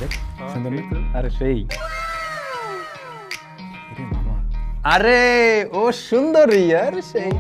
দেখ সুন্দর না? আরে সেই আরে ও সুন্দর ইয়ার সেই।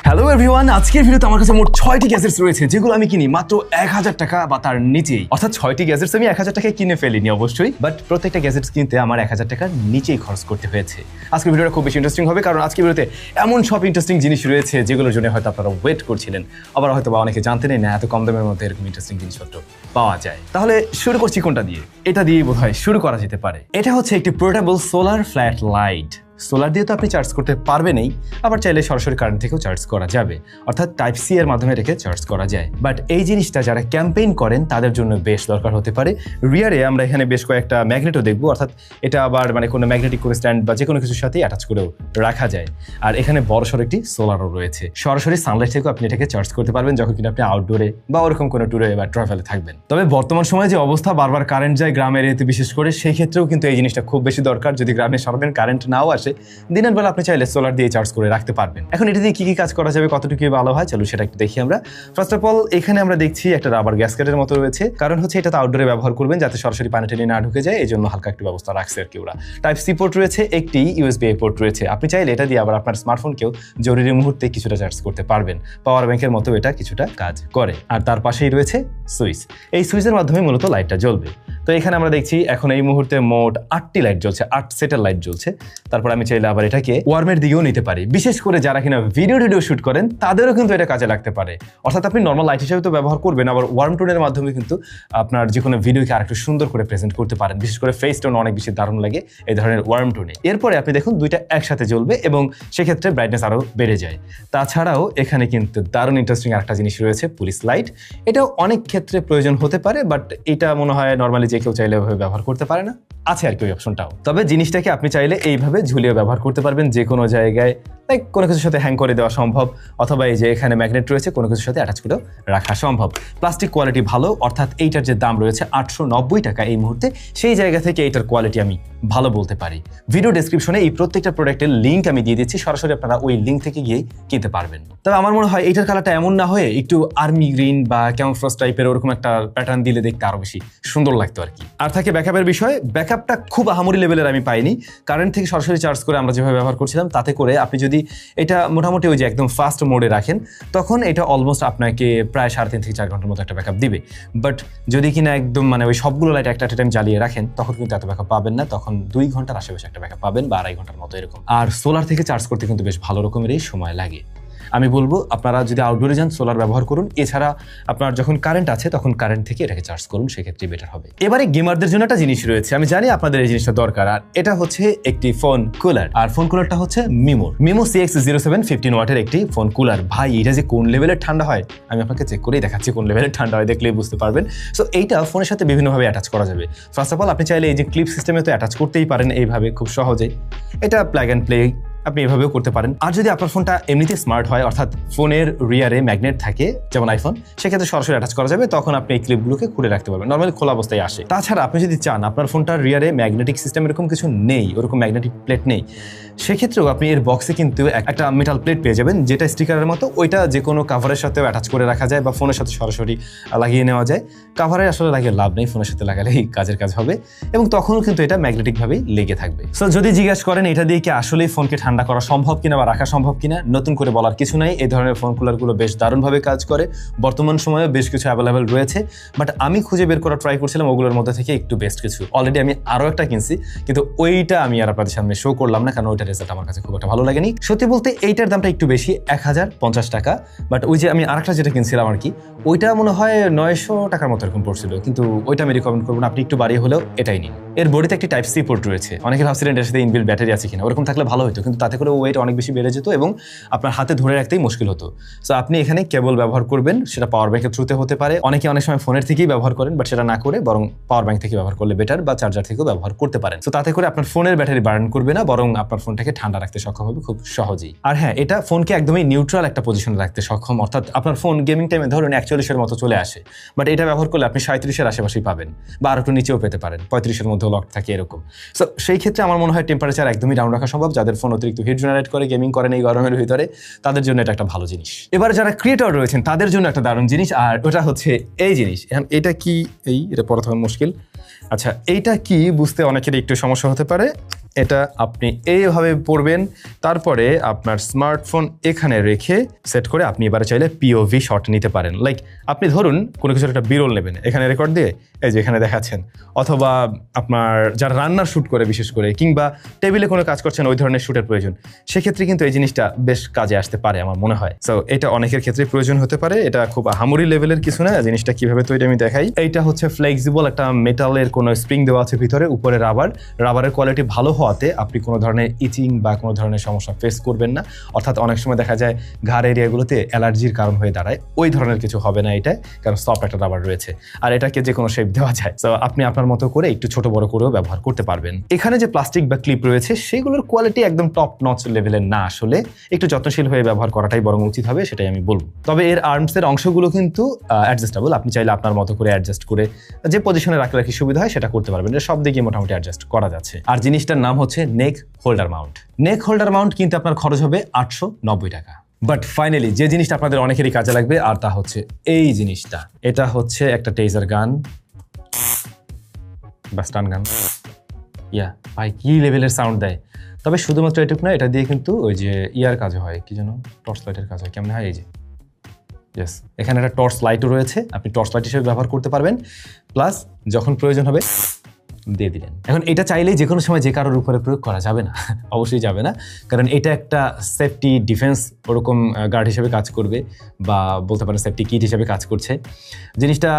হ্যালো এভরিওয়ান, আজকের ভিডিওতে আমার কাছে মোট 6টি গ্যাজেটস রয়েছে যেগুলো আমি কিনি মাত্র 1000 টাকা বা তার নিচেই। অর্থাৎ 6টি গ্যাজেটস আমি 1000 টাকায় কিনে ফেলিনি অবশ্যই, বাট প্রত্যেকটা গ্যাজেটস কিনতে আমার 1000 টাকার নিচেই খরচ করতে হয়েছে। আজকের ভিডিওটা খুব বেশি ইন্টারেস্টিং হবে, কারণ আজকের ভিডিওতে এমন সব ইন্টারেস্টিং জিনিস রয়েছে যেগুলোর জন্য হয়তো আপনারা ওয়েট করছিলেন, আবার হয়তো বা অনেকে জানতেনই না এত কম দামের মধ্যে এরকম ইন্টারেস্টিং জিনিসপত্র পাওয়া যায়। তাহলে শুরু করছি কোনটা দিয়ে? এটা দিয়ে বোধহয় শুরু করা যেতে পারে। এটা হচ্ছে একটি portable solar flat light. Solar দিয়ে তো আপনি চার্জ করতে পারবেনই, আবার চাইলে সরাসরি কারেন্ট থেকেও চার্জ করা যাবে, অর্থাৎ টাইপ সি এর মাধ্যমে রেখে চার্জ করা যায়। বাট এই জিনিসটা যারা ক্যাম্পেইন করেন তাদের জন্য বেশ দরকার হতে পারে। রিয়ারে আমরা এখানে বেশ কয়েকটা ম্যাগনেটও দেখবো, অর্থাৎ এটা আবার কোনো ম্যাগনেটিক কোনো স্ট্যান্ড বা যে কোনো কিছুর সাথে অ্যাটাচ করেও রাখা যায়। আর এখানে বড়সড় একটি সোলারও রয়েছে, সরাসরি সানলাইট থেকেও আপনি এটাকে চার্জ করতে পারবেন যখন কিনা আপনি আউটডোরে বা ওরকম কোনো ট্যুরে বা ট্রাভেলে থাকবেন। তবে বর্তমান সময়ে যে অবস্থা, বারবার কারেন্ট যায় গ্রামের এরিয়াতে বিশেষ করে, সেই ক্ষেত্রেও কিন্তু এই জিনিসটা খুব বেশি দরকার। যদি গ্রামে সারাদিন কারেন্ট নাও আসে, দিনের বেলা আপনি চাইলে সোলার দিয়ে চার্জ করে রাখতে পারবেন। এখন এটা দিয়ে কি কি কাজ করা যাবে, কতটুকু ভালো হয়, চলো সেটা একটু দেখি আমরা। ফার্স্ট অফ অল এখানে আমরা দেখছি একটা রাবার গ্যাসকেটের মতো রয়েছে, কারণ হচ্ছে এটা তো আউটডোরে ব্যবহার করবেন যাতে সরাসরি পানি টেনে না ঢুকে যায়, এই জন্য হালকা একটু ব্যবস্থা রাখছে আর কি ওরা। টাইপ সি পোর্ট রয়েছে, একটি ইউএসবি পোর্ট রয়েছে, আপনি চাইলে এটা দিয়ে আবার আপনার স্মার্টফোনকেও জরুরি মুহূর্তে কিছুটা চার্জ করতে পারবেন। পাওয়ার ব্যাংকের মতো এটা কিছুটা কাজ করে। আর তার পাশেই রয়েছে সুইচ, এই সুইচের মাধ্যমে মূলত লাইটটা জ্বলবে। তো এখানে আমরা দেখছি এখন এই মুহূর্তে মোট 8টি লাইট জ্বলছে, 8 সেটের লাইট জ্বলছে। তারপর আমি চাইলে আবার এটাকে ওয়ার্মের দিকেও নিতে পারি, বিশেষ করে যারা কিনা ভিডিও শুট করেন তাদেরও কিন্তু এটা কাজে লাগতে পারে। অর্থাৎ আপনি নর্মাল লাইট হিসেবে তো ব্যবহার করবেন, আবার ওয়ার্ম টোনের মাধ্যমে কিন্তু আপনার যে কোনো ভিডিওকে আরেকটু সুন্দর করে প্রেজেন্ট করতে পারেন। বিশেষ করে ফেস টোন অনেক বেশি দারুণ লাগে এই ধরনের ওয়ার্ম টোনে। এরপরে আপনি দেখুন দুইটা একসাথে জ্বলবে এবং সেক্ষেত্রে ব্রাইটনেস আরও বেড়ে যায়। তাছাড়াও এখানে কিন্তু দারুণ ইন্টারেস্টিং একটা জিনিস রয়েছে, পুলিশ লাইট। এটাও অনেক ক্ষেত্রে প্রয়োজন হতে পারে, বাট এটা মনে হয় নর্মালি যে কেউ চাইলে এভাবে ব্যবহার করতে পারে না, আছে আর কি ওই অপশনটাও। তবে জিনিসটাকে আপনি চাইলে এইভাবে ঝুলিয়ে ব্যবহার করতে পারবেন যে কোনো জায়গায়, লাইক কোনো কিছুর সাথে হ্যাং করে দেওয়া সম্ভব, অথবা এই যে এখানে ম্যাগনেট রয়েছে কোনো কিছুর সাথে অ্যাটাচ করেও রাখা সম্ভব। প্লাস্টিক কোয়ালিটি ভালো, অর্থাৎ এইটার যে দাম রয়েছে 890 টাকা এই মুহূর্তে, সেই জায়গা থেকে এইটার কোয়ালিটি আমি ভালো বলতে পারি। ভিডিও ডেসক্রিপশনে এই প্রত্যেকটা প্রোডাক্টের লিঙ্ক আমি দিয়ে দিচ্ছি, সরাসরি আপনারা ওই লিঙ্ক থেকে গিয়েই কিনতে পারবেন। তবে আমার মনে হয় এইটার কালারটা এমন না হয়ে একটু আর্মি গ্রিন বা ক্যামোফ্রস্ট টাইপের ওরকম একটা প্যাটার্ন দিলে দেখতে আরো বেশি সুন্দর লাগতো আর কি। আর থাকে ব্যাকআপের বিষয়, ব্যাকআপটা খুব আহামরি লেভেলের আমি পাইনি। কারেন্ট থেকে সরাসরি চার্জ করে আমরা যেভাবে ব্যবহার করছিলাম, তাতে করে আপনি যদি এটা মোটামুটি ওই যে একদম ফাস্ট মোডে রাখেন, তখন এটা অলমোস্ট আপনাকে প্রায় 3.5 থেকে 4 ঘন্টার মতো একটা ব্যাকআপ দিবে। বাট যদি কিনা একদম ওই সবগুলো লাইট একটা টাইম জ্বালিয়ে রাখেন, তখন কিন্তু এত ব্যাকআপ পাবেন না, তখন 2 ঘন্টার আশেপাশে একটা ব্যাকআপ পাবেন বা 2.5 ঘন্টার মতো এরকম। আর সোলার থেকে চার্জ করতে কিন্তু বেশ ভালো রকমেরই সময় লাগে। আমি বলবো আপনারা যদি আউটডোরে যান সোলার ব্যবহার করুন, এছাড়া আপনার যখন কারেন্ট আছে তখন কারেন্ট থেকে এটাকে চার্জ করুন, সেক্ষেত্রে বেটার হবে। এবারে গেমারদের জন্য একটা জিনিস রয়েছে, আমি জানি আপনাদের এই জিনিসটা দরকার, আর এটা হচ্ছে একটি ফোন কুলার। আর ফোন কুলারটা হচ্ছে মিমো CX07 15 ওয়াটের একটি ফোন কুলার। ভাই এটা যে কোন লেভেলের ঠান্ডা হয় আমি আপনাকে চেক করেই দেখাচ্ছি, কোন লেভেলের ঠান্ডা হয় দেখলেই বুঝতে পারবেন। সো এইটা ফোনের সাথে বিভিন্নভাবে অ্যাটাচ করা যাবে। ফার্স্ট অফ অল আপনি চাইলে এই যে ক্লিপ সিস্টেমে তো অ্যাটাচ করতেই পারেন এইভাবে খুব সহজেই, এটা প্লাগ অ্যান্ড প্লে আপনি এভাবেও করতে পারেন। আর যদি আপনার ফোনটা এমনিতে স্মার্ট হয়, অর্থাৎ ফোনের রিয়ারে ম্যাগনেট থাকে যেমন আইফোন, সেক্ষেত্রে সরাসরি অ্যাটাচ করা যাবে, তখন আপনি এই ক্লিপগুলোকে খুলে রাখতে পারবেন, নর্মালি খোলা অবস্থায় আসে। তাছাড়া আপনি যদি চান আপনার ফোনটার রিয়ারে ম্যাগনেটিক সিস্টেম এরকম কিছু নেই, ওরকম ম্যাগনেটিক প্লেট নেই, সেক্ষেত্রেও আপনি এর বক্সে কিন্তু একটা মেটাল প্লেট পেয়ে যাবেন, যেটা স্টিকারের মতো, ওইটা যে কোনো কাভারের সাথেও অ্যাটাচ করে রাখা যায় বা ফোনের সাথে সরাসরি লাগিয়ে নেওয়া যায়। কাভারে আসলে লাগিয়ে লাভ নেই, ফোনের সাথে লাগালেই কাজের কাজ হবে, এবং তখনও কিন্তু এটা ম্যাগনেটিকভাবেই লেগে থাকবে। সো যদি জিজ্ঞাসা করেন এটা দিয়ে কি আসলেই ফোনকে ঠান্ডা করা সম্ভব কিনা বা রাখা সম্ভব কিনা, নতুন করে বলার কিছু নাই। এই ধরনের ফোন কুলারগুলো বেশ দারুণভাবে কাজ করে, বর্তমান সময়ে বেশ কিছু অ্যাভেলেবেল রয়েছে, বাট আমি খুঁজে বের করা ট্রাই করছিলাম ওগুলোর মধ্যে থেকে একটু বেস্ট কিছু। অলরেডি আমি আরও একটা কিনছি, কিন্তু ওইটা আমি আর আপনাদের সামনে শো করলাম না, কারণ ওইটার রেজাল্ট আমার কাছে খুব একটা ভালো লাগেনি। সত্যি বলতে এইটার দামটা একটু বেশি, 1050 টাকা, বাট ওই যে আমি আরেকটা যেটা কিনছিলাম আর কি, ওইটা মনে হয় 900 টাকার মতো এরকম পড়ছিল, কিন্তু ওইটা আমি রিকমেন্ড করবো না, আপনি একটু বাড়িয়ে হলেও এটাই নিন। এর বডিতে একটি টাইপ সি পোর্ট রয়েছে, অনেকে ভাবছিলেন এর সাথে ইনবিল্ট ব্যাটারি আছে কিনা, ওরকম থাকলে ভালো হতো, কিন্তু তাতে করে ওয়েট অনেক বেশি বেড়ে যেত এবং আপনার হাতে ধরে রাখতেই মুশকিল হতো। সো আপনি এখানে কেবল ব্যবহার করবেন, সেটা পাওয়ার ব্যাংকের থ্রুতে হতে পারে, অনেকে অনেক সময় ফোনের থেকেই ব্যবহার করেন, বাট সেটা না করে বরং পাওয়ার ব্যাংক থেকে ব্যবহার করলে বেটার, বা চার্জার থেকেও ব্যবহার করতে পারেন। সো তাতে করে আপনার ফোনের ব্যাটারি বার্ন করবে না, বরং আপনার ফোন ফোনটাকে ঠান্ডা রাখতে সক্ষম হবে খুব সহজেই। আর হ্যাঁ, এটা ফোনকে একদমই নিউট্রাল একটা পজিশনে রাখতে সক্ষম, অর্থাৎ আপনার ফোন গেমিং টাইমে ধরুন 41-এর মতো চলে আসে, বাট এটা ব্যবহার করলে আপনি 37-এর আশেপাশেই পাবেন বা আর একটু নিচেও পেতে পারেন, 35-এর মধ্যেও লক থাকে এরকম। সো সেই ক্ষেত্রে আমার মনে হয় টেম্পারেচার একদমই ডাউন রাখা সম্ভব। যাদের ফোন অতিরিক্ত হিট জেনারেট করে গেমিং করেন এই গরমের ভিতরে, তাদের জন্য এটা একটা ভালো জিনিস। এবার যারা ক্রিয়েটর রয়েছেন তাদের জন্য একটা দারুণ জিনিস, আর ওটা হচ্ছে এই জিনিস। এটা কি, এটা পড়া থাকা মুশকিল। আচ্ছা, এইটা কি বুঝতে অনেকের একটু সমস্যা হতে পারে। এটা আপনি এইভাবে পড়বেন, তারপরে আপনার স্মার্টফোন এখানে রেখে সেট করে আপনি এবারে চাইলে পিওভি শট নিতে পারেন। লাইক আপনি ধরুন কোনো কিছু একটা বিরল নেবেন, এখানে রেকর্ড দিয়ে এই যে এখানে দেখাচ্ছেন, অথবা আপনার যারা রান্নার শ্যুট করে বিশেষ করে, কিংবা টেবিলে কোনো কাজ করছেন ওই ধরনের শ্যুটের প্রয়োজন, সেক্ষেত্রে কিন্তু এই জিনিসটা বেশ কাজে আসতে পারে আমার মনে হয়। সো এটা অনেকের ক্ষেত্রে প্রয়োজন হতে পারে। এটা খুব আহামরি লেভেলের কিছু না। জিনিসটা কিভাবে তৈরি আমি দেখাই। এইটা হচ্ছে ফ্লেক্সিবল একটা মেটালের কোনো স্প্রিং দেওয়া আছে ভিতরে, উপরে রাবারের কোয়ালিটি ভালো হওয়াতে আপনি কোনো ধরনের ইচিং বা কোনো ধরনের সমস্যা ফেস করবেন না। অর্থাৎ অনেক সময় দেখা যায় ঘাড় এরিয়াগুলোতে অ্যালার্জির কারণ হয়ে দাঁড়ায়, ওই ধরনের কিছু হবে না এটায়, কারণ সফট একটা রাবার রয়েছে। আর এটাকে যে কোনো শেপ দেওয়া যায়, তো আপনি আপনার মতো করে একটু ছোট বড় করেও ব্যবহার করতে পারবেন। এখানে যে প্লাস্টিক বা ক্লিপ রয়েছে সেগুলোর কোয়ালিটি একদম টপ নচ লেভেলের না, আসলে একটু যত্নশীল হয়ে ব্যবহার করাটাই বরং উচিত হবে, সেটাই আমি বলবো। তবে এর আর্মসের অংশগুলো কিন্তু অ্যাডজাস্টেবল, আপনি চাইলে আপনার মতো করে অ্যাডজাস্ট করে যে পজিশনে রাখলে কি সুবিধা হয় সেটা করতে পারবেন। এটা সব দিকে মোটামুটি অ্যাডজাস্ট করা যাচ্ছে। আর জিনিসটার নাম হচ্ছে নেক হোল্ডার মাউন্ট। নেক হোল্ডার মাউন্ট কিন্তু আপনার খরচ হবে 890 টাকা। বাট ফাইনালি যে জিনিসটা আপনাদের অনেকেরই কাজে লাগবে, আর তা হচ্ছে এই জিনিসটা। এটা হচ্ছে একটা টেজার গান বা স্টান গান। ভাই কি লেভেলের সাউন্ড দেয়। তবে শুধুমাত্র এটুক না, এটা দিয়ে কিন্তু ওই যে ইয়ার কাজ হয়, কি যেন টর্চ লাইটের কাজ হয়, কেমন হয় এই যে ইয়েস, এখানে একটা টর্চ লাইটও রয়েছে, আপনি টর্চ লাইট হিসেবে ব্যবহার করতে পারবেন। প্লাস যখন প্রয়োজন হবে দিয়ে দিলেন। এখন এটা চাইলেই যে কোনো সময় যে কারোর উপরে প্রয়োগ করা যাবে না, অবশ্যই যাবে না, কারণ এটা একটা সেফটি ডিফেন্স ওরকম গার্ড হিসেবে কাজ করবে, বা বলতে পারেন সেফটি কিট হিসেবে কাজ করছে। জিনিসটা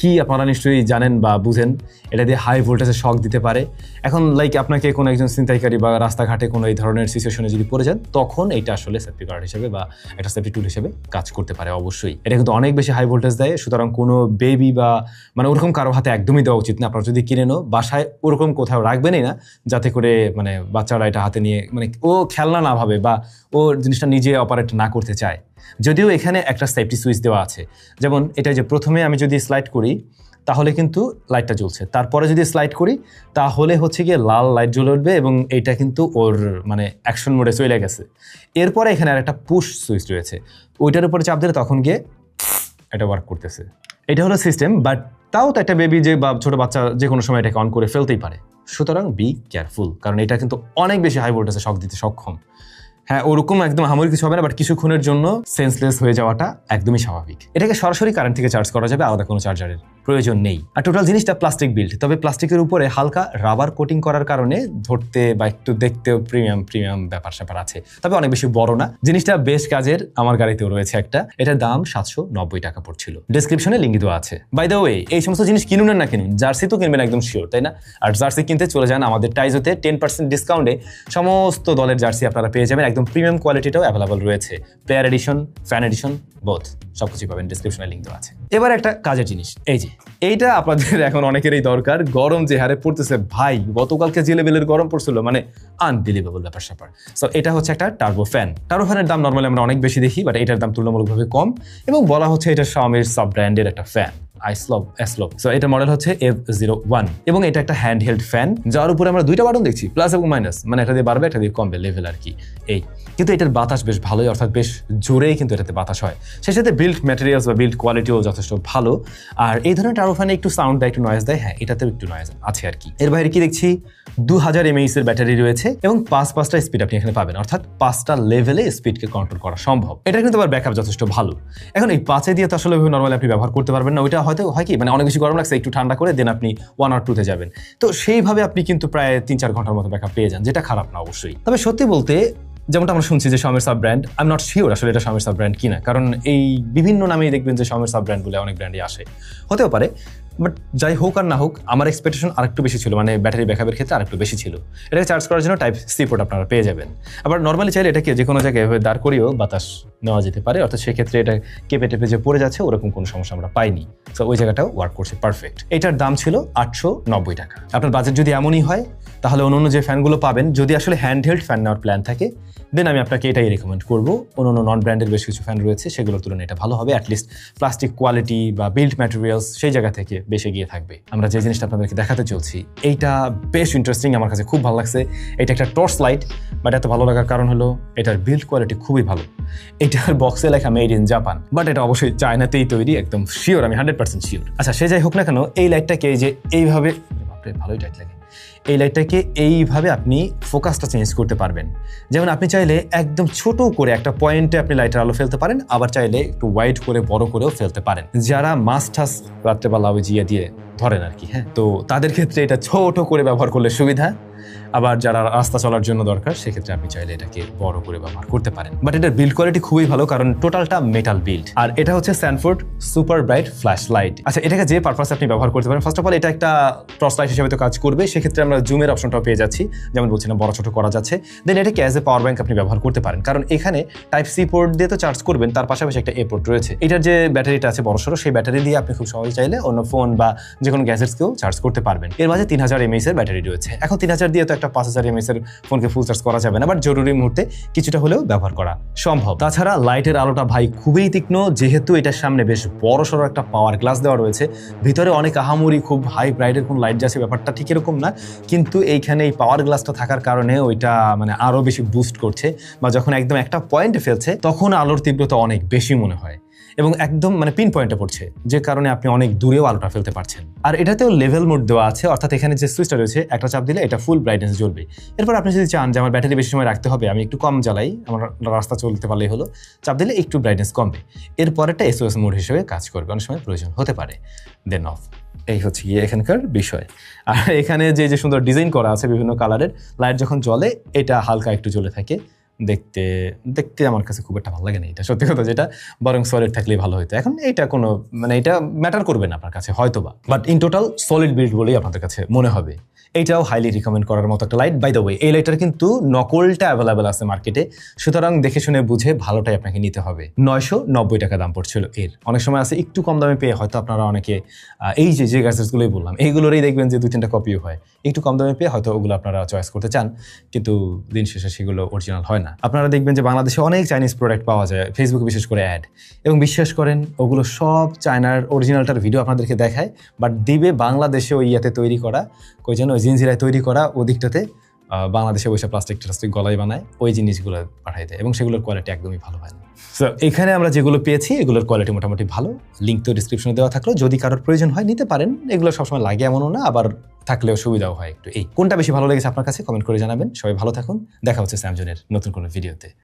কি আপনারা নিশ্চয়ই জানেন বা বুঝেন, এটা দিয়ে হাই ভোল্টেজে শক দিতে পারে। এখন লাইক আপনাকে কোনো একজন ছিনতাইকারী বা রাস্তাঘাটে কোনো এই ধরনের সিচুয়েশনে যদি পড়ে যান, তখন এইটা আসলে সেফটি গার্ড হিসেবে বা একটা সেফটি টুল হিসেবে কাজ করতে পারে অবশ্যই। এটা কিন্তু অনেক বেশি হাই ভোল্টেজ দেয়, সুতরাং কোনো বেবি বা মানে ওরকম কারো হাতে একদমই দেওয়া উচিত না। আপনারা যদি কিনে নো, বাসায় ওরকম কোথাও রাখবেনই না, যাতে করে মানে বাচ্চারা এটা হাতে নিয়ে মানে ও খেলনা না ভাবে বা ও জিনিসটা নিজে অপারেট না করতে চায়। যদিও এখানে একটা সেফটি সুইচ দেওয়া আছে, যেমন এটা যে প্রথমে আমি যদি স্লাইড করি তাহলে কিন্তু লাইটটা জ্বলছে, তারপরে যদি স্লাইড করি তাহলে হচ্ছে গিয়ে লাল লাইট জ্বলে উঠবে, এবং এইটা কিন্তু ওর মানে অ্যাকশন মোডে চলে গেছে। এরপরে এখানে আর একটা পুশ সুইচ রয়েছে, ওইটার উপরে চাপ দিলে তখন গিয়ে এটা ওয়ার্ক করতেছে। এটা হলো সিস্টেম, বাট তাও তো একটা বেবি যে বা ছোটো বাচ্চা যে কোনো সময় এটাকে অন করে ফেলতেই পারে, সুতরাং বি কেয়ারফুল, কারণ এটা কিন্তু অনেক বেশি হাই ভোল্টেজে শক দিতে সক্ষম। হ্যাঁ, ওরকম একদম হামুর কিছু হবে না, বাট কিছুক্ষণের জন্য সেন্সলেস হয়ে যাওয়াটা একদমই স্বাভাবিক। এটাকে সরাসরি কারেন্ট থেকে চার্জ করা যাবে, আলাদা কোনো চার্জারের প্রয়োজন নেই। আর টোটাল জিনিসটা প্লাস্টিক বিল্ড, তবে প্লাস্টিকের উপরে হালকা রাবার কোটিং করার কারণে ধরতে বা একটু দেখতেও প্রিমিয়াম ব্যাপার স্যাপার আছে, তবে অনেক বেশি বড় না। জিনিসটা বেশ কাজের, আমার গাড়িতেও রয়েছে একটা। এটার দাম 790 টাকা পড়ছিল। ডেসক্রিপশনে লিঙ্ক দেওয়া আছে। বাই দ্য ওয়ে, এই সমস্ত জিনিস কিনুন না কিনুন, জার্সি তো কিনবেন একদম শিওর, তাই না? আর জার্সি কিনতে চলে যান আমাদের টাইজোতে, 10% ডিসকাউন্টে সমস্ত দলের জার্সি আপনারা পেয়ে যাবেন। একদম প্রিমিয়াম কোয়ালিটিটাও অ্যাভেলেবল রয়েছে, player addition, fan addition, both সবকিছু পাবেন। ডিসক্রিপশনে লিঙ্ক দেওয়া আছে। এবার একটা কাজের জিনিস, এই যে এইটা আপনাদের এখন অনেকেরই দরকার। গরম যে হারে পড়তেছে ভাই, গতকালকে যে লেভেলের গরম পড়ছিল, মানে আনবিলিভেবল ব্যাপার স্যাপার। সো এটা হচ্ছে একটা টার্বো ফ্যান। টার্বো ফ্যানের দাম নর্মালি আমরা অনেক বেশি দেখি, বাট এটার দাম তুলনামূলকভাবে কম, এবং বলা হচ্ছে এটা শাওমির সাব ব্র্যান্ডের একটা ফ্যান, আইসলব। সো এটা মডেল হচ্ছে F01, এবং এটা একটা হ্যান্ড হেল্ড ফ্যান, যার উপরে আমরা দুইটা বাটন দেখছি, প্লাস এবং মাইনাস, মানে একটা দিয়ে বাড়বে একটা দিয়ে কমবে লেভেল আর কি। এই কিন্তু এটার বাতাস বেশ ভালোই, অর্থাৎ বেশ জোরেই কিন্তু এটাতে বাতাস হয়। সেই সাথে বিল্ড ম্যাটেরিয়ালস বা বিল্ড কোয়ালিটিও যথেষ্ট ভালো। আর এই ধরনের টার্বো ফ্যানে একটু সাউন্ড দেয়, একটু নয়েজ দেয়, হ্যাঁ এটাতেও একটু নয়েজ আছে আর কি। এর বাইরে কি দেখছি, 2000 mAh এর ব্যাটারি রয়েছে, এবং 5টা স্পিড আপনি এখানে পাবেন, অর্থাৎ 5টা লেভেলে স্পিডকে কন্ট্রোল করা সম্ভব। এটা কিন্তু আবার ব্যাকআপ যথেষ্ট ভালো। এখন এই 5 দিয়ে তো আসলে নর্মালি আপনি ব্যবহার করতে পারবেন না, ওইটা হয়তো হয় কি মানে অনেক বেশি গরম লাগছে, একটু ঠান্ডা করে দেন আপনি 1 or 2 যাবেন, তো সেইভাবে আপনি কিন্তু প্রায় 3-4 ঘন্টার মতো ব্যাকআপ পেয়ে যান, যেটা খারাপ না অবশ্যই। তবে সত্যি বলতে, যেমনটা আমরা শুনছি যে শাওমির sub brand, I am not sure আসলে এটা শাওমির সাব ব্র্যান্ড কিনা, কারণ এই বিভিন্ন নামেই দেখবেন যে শাওমির সাব ব্র্যান্ড বলে অনেক ব্র্যান্ডই আসে, হতেও পারে। বাট যাই হোক আর না হোক, আমার এক্সপেকটেশন আরেকটু বেশি ছিল, মানে ব্যাটারি ব্যাকআপের ক্ষেত্রে আরেকটু বেশি ছিল। এটাকে চার্জ করার জন্য Type-C পোর্ট আপনারা পেয়ে যাবেন। আবার নর্মালি চাইলে এটাকে যে কোনো জায়গায় দাঁড় করিয়েও বাতাস নেওয়া যেতে পারে, অর্থাৎ সেক্ষেত্রে এটা কেঁপে টেপে যে পড়ে যাচ্ছে ওরকম কোনো সমস্যা আমরা পাইনি। তো ওই জায়গাটাও ওয়ার্ক করছে পারফেক্ট। এটার দাম ছিল 890 টাকা। আপনার বাজেট যদি এমনই হয় তাহলে অন্য যে ফ্যানগুলো পাবেন, যদি আসলে হ্যান্ডহেল্ড ফ্যান নেওয়ার প্ল্যান থাকে, দেন আমি আপনাকে এটাই রেকমেন্ড করবো। অন্য নন ব্র্যান্ডের বেশ কিছু ফ্যান রয়েছে, সেগুলোর তুলনায় এটা ভালো হবে। অ্যাটলিস্ট প্লাস্টিক কোয়ালিটি বা বিল্ড ম্যাটেরিয়ালস সেই জায়গা থেকে বেশি গিয়ে থাকবে। আমরা যে জিনিসটা আপনাদেরকে দেখাতে চলছি, এইটা বেশ ইন্টারেস্টিং, আমার কাছে খুব ভালো লাগছে। এটা একটা টর্চ লাইট, বাট এত ভালো লাগার কারণ হলো এটার বিল্ড কোয়ালিটি খুবই ভালো। এটার বক্সে লেখা মেড ইন জাপান, বাট এটা অবশ্যই চায়নাতেই তৈরি, একদম শিওর, আমি 100% শিওর। আচ্ছা, সে যাই হোক না কেন, এই লাইটটাকে যে এইভাবে, বাপরে ভালোই টাইট লাগে, এই লাইটটাকে এইভাবে আপনি ফোকাসটা চেঞ্জ করতে পারবেন। যেমন আপনি চাইলে একদম ছোট করে একটা পয়েন্টে আপনি লাইটের আলো ফেলতে পারেন, আবার চাইলে একটু ওয়াইড করে বড় করেও ফেলতে পারেন। যারা মাছ ঠাস রাত্রেবেলা জিয়া দিয়ে ধরেন আর কি, হ্যাঁ, তো তাদের ক্ষেত্রে এটা ছোট করে ব্যবহার করলে সুবিধা। আবার যারা রাস্তা চলার জন্য দরকার, সেক্ষেত্রে আপনি চাইলে এটাকে বড় করে ব্যবহার করতে পারেন। বাট এটার বিল্ড কোয়ালিটি খুবই ভালো, কারণ টোটালটা মেটাল বিল্ড। আর এটা হচ্ছে Sanford super bright flash light. আচ্ছা, এটাকে যে পারপাসে আপনি ব্যবহার করতে পারেন, ফার্স্ট অফ অল এটা একটা টর্চ লাইট হিসেবে তো কাজ করবে, সেক্ষেত্রে আমরা জুমের অপশনটাও পেয়ে যাচ্ছি, যেমন বলছিলাম বড় ছোট করা যাচ্ছে। দেন এটাকে অ্যাজ এ পাওয়ার ব্যাংক আপনি ব্যবহার করতে পারেন, কারণ এখানে টাইপ সি পোর্ট দিয়ে তো চার্জ করবেন, তার পাশাপাশি একটা এ পোর্ট রয়েছে। এটার যে ব্যাটারিটা আছে বড়সড়, সেই ব্যাটারি দিয়ে আপনি খুব সহজে চাইলে অন্য ফোন বা যে কোনো গ্যাজেটসকেও চার্জ করতে পারবেন। এর মাঝে 3000 mAh এর ব্যাটারি রয়েছে। এখন 3000 দিয়ে তো একটা 5000 mAh এর ফোনকে ফুল চার্জ করা যাবে না, বাট জরুরি মুহূর্তে কিছুটা হলেও ব্যবহার করা সম্ভব। তাছাড়া লাইটের আলোটা ভাই খুবই তীক্ষ্ণ, যেহেতু এটার সামনে বেশ বড়সড় একটা পাওয়ার গ্লাস দেওয়া রয়েছে। ভিতরে অনেক আহামরি খুব হাই ব্রাইটের কোন লাইট যাচ্ছে, ব্যাপারটা ঠিক এরকম না, কিন্তু এইখানে এই পাওয়ার গ্লাসটা থাকার কারণে ওইটা মানে আরো বেশি বুস্ট করছে, বা যখন একদম একটা পয়েন্টে ফেলছে তখন আলোর তীব্রতা অনেক বেশি মনে হয় এবং একদম মানে পিন পয়েন্টে পড়ছে, যে কারণে আপনি অনেক দূরেও আলোটা ফেলতে পারছেন। আর এটাতেও লেভেল মোড দেওয়া আছে, অর্থাৎ এখানে যে সুইচটা রয়েছে, একটা চাপ দিলে এটা ফুল ব্রাইটনেস জ্বলবে। এরপর আপনি যদি চান যে আমার ব্যাটারি বেশি সময় রাখতে হবে, আমি একটু কম জ্বালাই, আমার রাস্তা চলতে পারলেই হলো, চাপ দিলে একটু ব্রাইটনেস কমবে। এরপর একটা SOS মোড হিসেবে কাজ করবে, অনেক সময় প্রয়োজন হতে পারে, দেন অফ। এই হচ্ছে গিয়ে এখানকার বিষয়। আর এখানে যে সুন্দর ডিজাইন করা আছে বিভিন্ন কালারের লাইট, যখন জ্বলে এটা হালকা একটু জ্বলে থাকে, দেখতে দেখতে আমার কাছে খুব একটা ভালো লাগে না এটা, সত্যি কথা যেটা, বরং সলিড থাকলেই ভালো হতো। এখন এটা কোনো মানে এটা ম্যাটার করবে না আপনার কাছে হয়তোবা, but in total solid build বলেই আপনাদের কাছে মনে হবে। এইটাও হাইলি রিকমেন্ড করার মতো একটা লাইট। বাই দ্য ওয়ে, এই লাইটার কিন্তু নকলটা অ্যাভেলেবেল আছে মার্কেটে, সুতরাং দেখে শুনে বুঝে ভালোটাই আপনাকে নিতে হবে। 990 টাকা দাম পড়ছিল এর। অনেক সময় আছে একটু কম দামে পেয়ে হয়তো আপনারা অনেকে এই যে গ্যাজেটসগুলোই বললাম, এইগুলোরই দেখবেন যে 2-3টা কপিও হয়, একটু কম দামে পেয়ে হয়তো ওগুলো আপনারা চয়েস করতে চান, কিন্তু দিন শেষে সেগুলো অরিজিনাল হয় না। আপনারা দেখবেন যে বাংলাদেশে অনেক চাইনিজ প্রোডাক্ট পাওয়া যায়, ফেসবুকে বিশেষ করে অ্যাড, এবং বিশ্বাস করেন ওগুলো সব চায়নার অরিজিনালটার ভিডিও আপনাদেরকে দেখায়, বাট দিবে বাংলাদেশে ওই ইয়াতে তৈরি করা, কই যেন ওই জিনজিরায় তৈরি করা ওদিকটাতে, বাংলাদেশে বসে প্লাস্টিক গলায় বানায়, ওই জিনিসগুলো পাঠাই দেয়, এবং সেগুলোর কোয়ালিটি একদমই ভালো হয় না। সো এখানে আমরা যেগুলো পেয়েছি এগুলোর কোয়ালিটি মোটামুটি ভালো। লিঙ্ক তো ডিসক্রিপশনে দেওয়া থাকলো, যদি কারোর প্রয়োজন হয় নিতে পারেন। এগুলো সবসময় লাগে এমনও না, আবার থাকলেও সুবিধাও হয় একটু। এই কোনটা বেশি ভালো লেগেছে আপনার কাছে কমেন্ট করে জানাবেন। সবাই ভালো থাকুন, দেখা হচ্ছে স্যামসংয়ের নতুন কোনো ভিডিওতে।